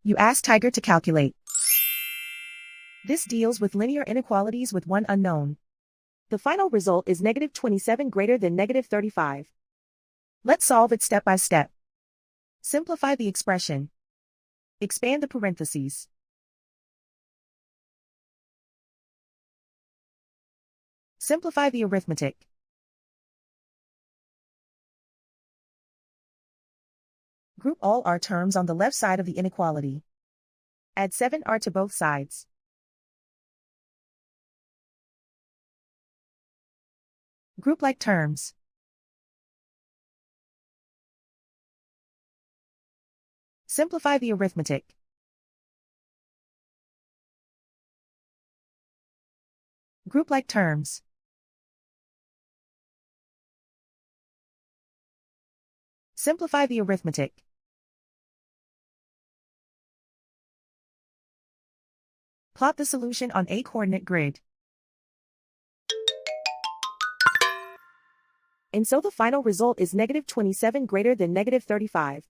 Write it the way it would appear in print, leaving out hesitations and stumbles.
You ask Tiger to calculate. This deals with linear inequalities with one unknown. The final result is -27 greater than -35. Let's solve it step by step. Simplify the expression. Expand the parentheses. Simplify the arithmetic. Group all r terms on the left side of the inequality. Add 7r to both sides. Group like terms. Simplify the arithmetic. Group like terms. Simplify the arithmetic. Plot the solution on a coordinate grid. And so the final result is -27 greater than -35.